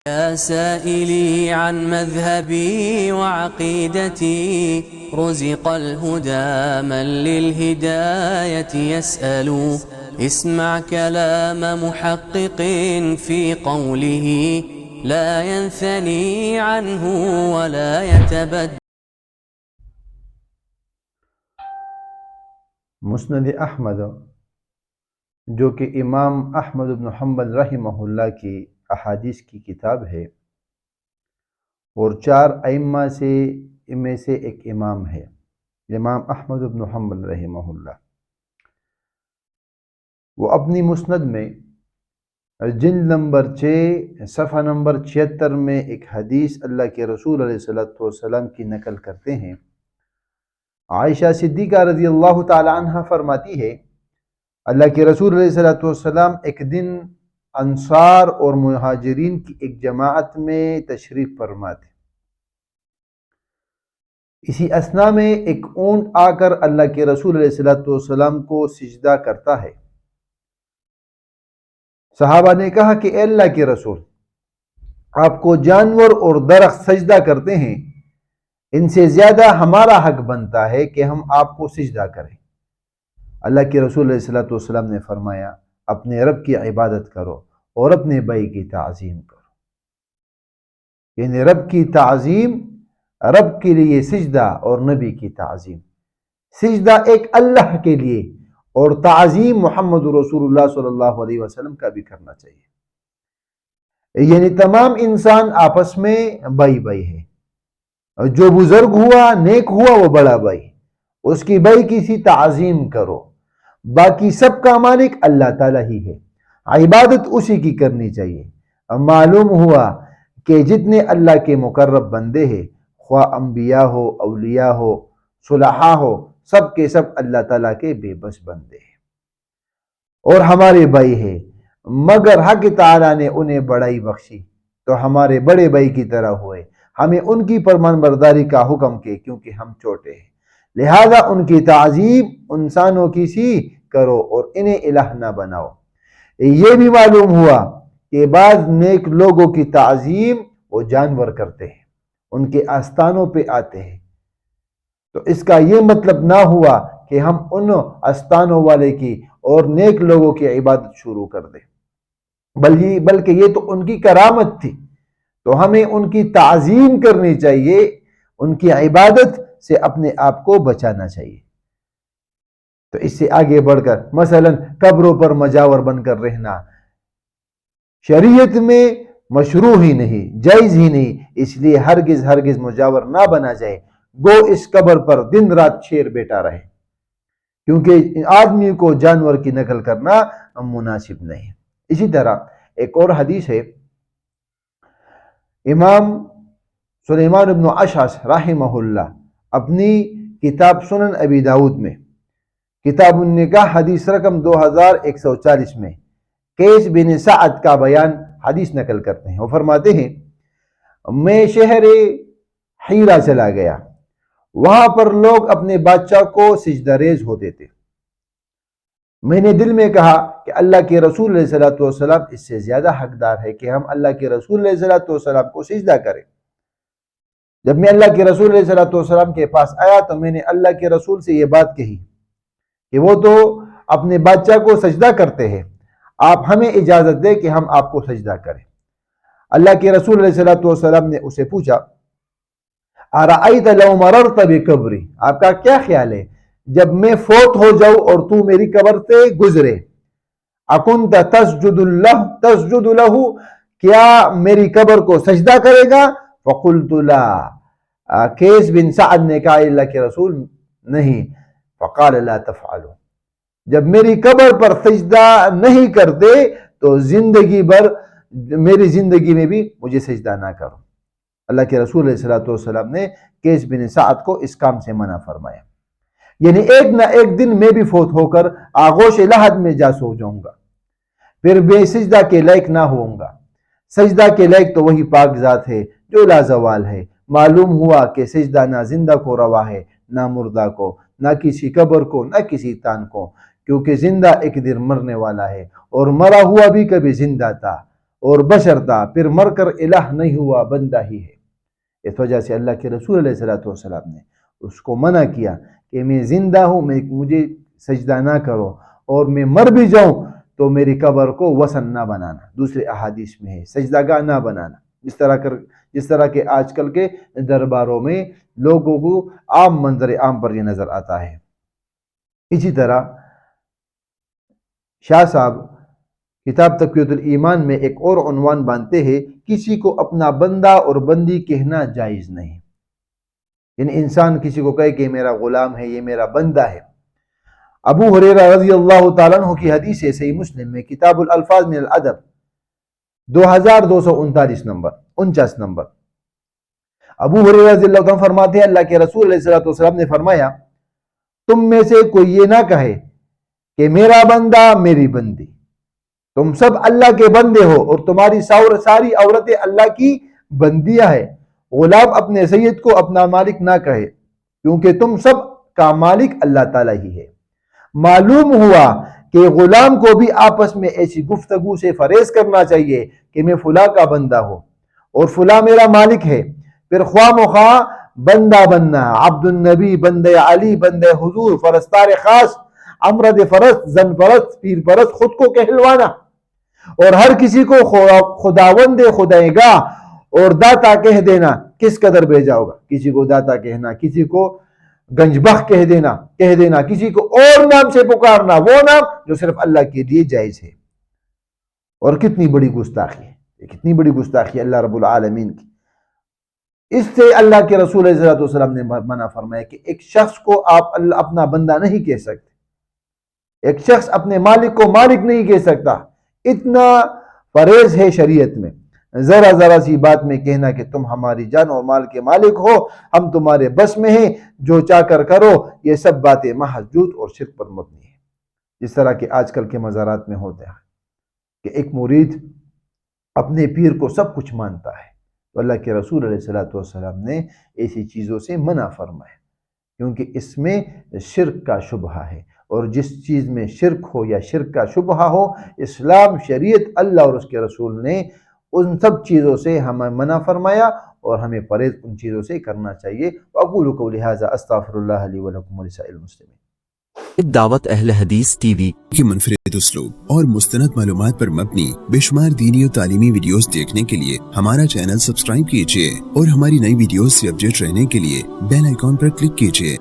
يا سائلي عن مذهبي وعقيدتي رزق الهدى من للهداية يسأل اسمع كلام محقق في قوله لا ينثني عنه ولا يتبدل. مسند احمد جو کہ امام احمد بن حنبل رحمہ اللہ کی احادیث کی کتاب ہے اور 4 ائمہ میں سے ایک امام ہے، امام احمد بن حنبل رحمہ اللہ۔ وہ اپنی مسند میں جلد نمبر 6 صفحہ نمبر 76 میں ایک حدیث اللہ کے رسول علیہ السلام کی نقل کرتے ہیں۔ عائشہ صدیقہ رضی اللہ تعالی عنہ فرماتی ہے، اللہ کے رسول علیہ السلام ایک دن انصار اور مہاجرین کی ایک جماعت میں تشریف فرما تھے۔ اسی اثناء میں ایک اونٹ آ کر اللہ کے رسول علیہ السلام کو سجدہ کرتا ہے۔ صحابہ نے کہا کہ اے اللہ کے رسول، آپ کو جانور اور درخت سجدہ کرتے ہیں، ان سے زیادہ ہمارا حق بنتا ہے کہ ہم آپ کو سجدہ کریں۔ اللہ کے رسول علیہ السلام نے فرمایا، اپنے رب کی عبادت کرو اور اپنے بھائی کی تعظیم کرو۔ یعنی رب کی تعظیم، رب کے لیے سجدہ اور نبی کی تعظیم۔ سجدہ ایک اللہ کے لیے اور تعظیم محمد رسول اللہ صلی اللہ علیہ وسلم کا بھی کرنا چاہیے۔ یعنی تمام انسان آپس میں بھائی بھائی ہے، جو بزرگ ہوا نیک ہوا وہ بڑا بھائی، اس کی بھائی کی تعظیم کرو۔ باقی سب کا مالک اللہ تعالیٰ ہی ہے، عبادت اسی کی کرنی چاہیے۔ معلوم ہوا کہ جتنے اللہ کے مقرب بندے ہیں، خواہ انبیاء ہو، اولیاء ہو، صلحاء ہو، سب کے سب اللہ تعالیٰ کے بے بس بندے ہیں اور ہمارے بھائی ہیں، مگر حق تعالیٰ نے انہیں بڑائی بخشی تو ہمارے بڑے بھائی کی طرح ہوئے۔ ہمیں ان کی فرمان برداری کا حکم کہ کیونکہ ہم چھوٹے ہیں، لہذا ان کی تعظیم انسانوں کی سی کرو اور انہیں الہ نہ بناؤ۔ یہ بھی معلوم ہوا کہ بعض نیک لوگوں کی تعظیم وہ جانور کرتے ہیں، ان کے آستانوں پہ آتے ہیں، تو اس کا یہ مطلب نہ ہوا کہ ہم ان آستانوں والے کی اور نیک لوگوں کی عبادت شروع کر دیں، بلکہ یہ تو ان کی کرامت تھی، تو ہمیں ان کی تعظیم کرنی چاہیے، ان کی عبادت سے اپنے آپ کو بچانا چاہیے۔ تو اس سے آگے بڑھ کر مثلا قبروں پر مجاور بن کر رہنا شریعت میں مشروع ہی نہیں، جائز ہی نہیں، اس لیے ہرگز مجاور نہ بنا جائے، گو اس قبر پر دن رات شیر بیٹا رہے، کیونکہ آدمی کو جانور کی نقل کرنا مناسب نہیں۔ اسی طرح ایک اور حدیث ہے، امام سلیمان بن اشعث رحمہ اللہ اپنی کتاب سنن ابی داود میں کتاب النکاح حدیث رقم 2140 میں قیس بن سعد کا بیان حدیث نقل کرتے ہیں۔ وہ فرماتے ہیں، میں شہر حیرہ چلا گیا، وہاں پر لوگ اپنے بادشاہ کو سجدہ ریز ہوتے تھے۔ میں نے دل میں کہا کہ اللہ کے رسول علیہ السلام اس سے زیادہ حقدار ہے کہ ہم اللہ کے رسول علیہ السلام کو سجدہ کریں۔ جب میں اللہ کے رسول علیہ السلام کے پاس آیا تو میں نے اللہ کے رسول سے یہ بات کہی کہ وہ تو اپنے بادشاہ کو سجدہ کرتے ہیں، آپ ہمیں اجازت دیں کہ ہم آپ کو سجدہ کریں۔ اللہ کے رسول علیہ السلام نے اسے پوچھا، ارأیت لو مررت بقبری، آپ کا کیا خیال ہے جب میں فوت ہو جاؤں اور تو میری قبر سے گزرے، اکنت تسجد لہ، کیا میری قبر کو سجدہ کرے گا؟ فقلت لا، قیس بن سعد نے کہا اللہ کے رسول نہیں۔ فقال لا تفعلوا، جب میری قبر پر سجدہ نہیں کرتے تو زندگی بھر میری زندگی میں بھی مجھے سجدہ نہ کرو۔ اللہ کے رسول علیہ السلام نے قیس بن سعد کو اس کام سے منع فرمایا، یعنی ایک نہ ایک دن میں بھی فوت ہو کر آغوش لحد میں جا سو جاؤں گا، پھر بے سجدہ کے لائق نہ ہوں گا۔ سجدہ کے لائق تو وہی پاک ذات ہے جو لازوال ہے۔ معلوم ہوا کہ سجدہ نہ زندہ کو روا ہے، نہ مردہ کو، نہ کسی قبر کو، نہ کسی تان کو، کیونکہ زندہ ایک دن مرنے والا ہے اور مرا ہوا بھی کبھی زندہ تھا، اور بشر تھا، پھر مر کر الہ نہیں ہوا، بندہ ہی ہے۔ اس وجہ سے اللہ کے رسول علیہ الصلوۃ والسلام نے اس کو منع کیا کہ میں زندہ ہوں، مجھے سجدہ نہ کرو، اور میں مر بھی جاؤں تو میری قبر کو وثن نہ بنانا۔ دوسرے احادیث میں ہے سجدہ گاہ نہ بنانا، جس طرح کے آج کل کے درباروں میں لوگوں کو عام منظر عام پر یہ نظر آتا ہے۔ اسی طرح شاہ صاحب کتاب تقویۃ الایمان میں ایک اور عنوان باندھتے ہیں، کسی کو اپنا بندہ اور بندی کہنا جائز نہیں، یعنی انسان کسی کو کہے کہ میرا غلام ہے، یہ میرا بندہ ہے۔ ابو ہریرہ رضی اللہ تعالیٰ عنہ کی حدیث ہے صحیح مسلم میں کتاب الالفاظ من الادب 2239 نمبر۔ ابو ہریرہ رضی اللہ عنہ فرماتے ہیں اللہ کے رسول علیہ الصلوۃ والسلام نے فرمایا، تم میں سے کوئی یہ نہ کہے کہ میرا بندہ میری بندی، تم سب اللہ کے بندے ہو اور تمہاری ساری عورتیں اللہ کی بندیاں ہیں۔ غلام اپنے سید کو اپنا مالک نہ کہے، کیونکہ تم سب کا مالک اللہ تعالیٰ ہی ہے۔ معلوم ہوا کہ غلام کو بھی آپس میں ایسی گفتگو سے فریض کرنا چاہیے کہ میں فلاں کا بندہ ہوں اور فلاں میرا مالک ہے، پھر خواہ مخواہ بندہ بننا، عبد النبی، بندے علی، بندے حضور، فرستار خاص، امرد فرست، زن پرست، پیر پرست خود کو کہلوانا، اور ہر کسی کو خداوند خدائیگاہ اور داتا کہہ دینا کس قدر بھیجا ہوگا۔ کسی کو داتا کہنا، کسی کو گنج بخت کہہ دینا، کسی کو اور نام سے پکارنا، وہ نام جو صرف اللہ کے لیے جائز ہے۔ اور کتنی بڑی گستاخی ہے، کتنی بڑی گستاخی اللہ رب العالمین کی۔ اس سے اللہ کے رسول علیہ السلام نے منع فرمایا کہ ایک شخص کو آپ اپنا بندہ نہیں کہہ سکتے، ایک شخص اپنے مالک کو مالک نہیں کہہ سکتا۔ اتنا فریض ہے شریعت میں، ذرا سی بات میں کہنا کہ تم ہماری جان اور مال کے مالک ہو، ہم تمہارے بس میں ہیں، جو چاہ کر کرو، یہ سب باتیں محض جھوٹ اور شرک پر مبنی ہیں، جس طرح کہ آج کل کے مزارات میں ہوتا ہے کہ ایک مرید اپنے پیر کو سب کچھ مانتا ہے۔ تو اللہ کے رسول علیہ الصلوۃ والسلام نے ایسی چیزوں سے منع فرمایا، کیونکہ اس میں شرک کا شبہ ہے، اور جس چیز میں شرک ہو یا شرک کا شبہ ہو، اسلام، شریعت، اللہ اور اس کے رسول نے ان سب چیزوں سے ہمیں منع فرمایا، اور ہمیں پرہیز ان چیزوں سے کرنا چاہیے۔ وَأَقُولُ قَوْلِي هَٰذَا أَسْتَغْفِرُ اللَّهَ لِي وَلَكُمْ وَلِسَائِرِ الْمُسْلِمِينَ۔ دعوت اہل حدیث ٹی وی کی منفرد اسلوب اور مستند معلومات پر مبنی بے شمار دینی و تعلیمی ویڈیوز دیکھنے کے لیے ہمارا چینل سبسکرائب کیجیے، اور ہماری نئی ویڈیوز سے اپڈیٹ رہنے کے لیے بیل آئیکن پر کلک کیجیے۔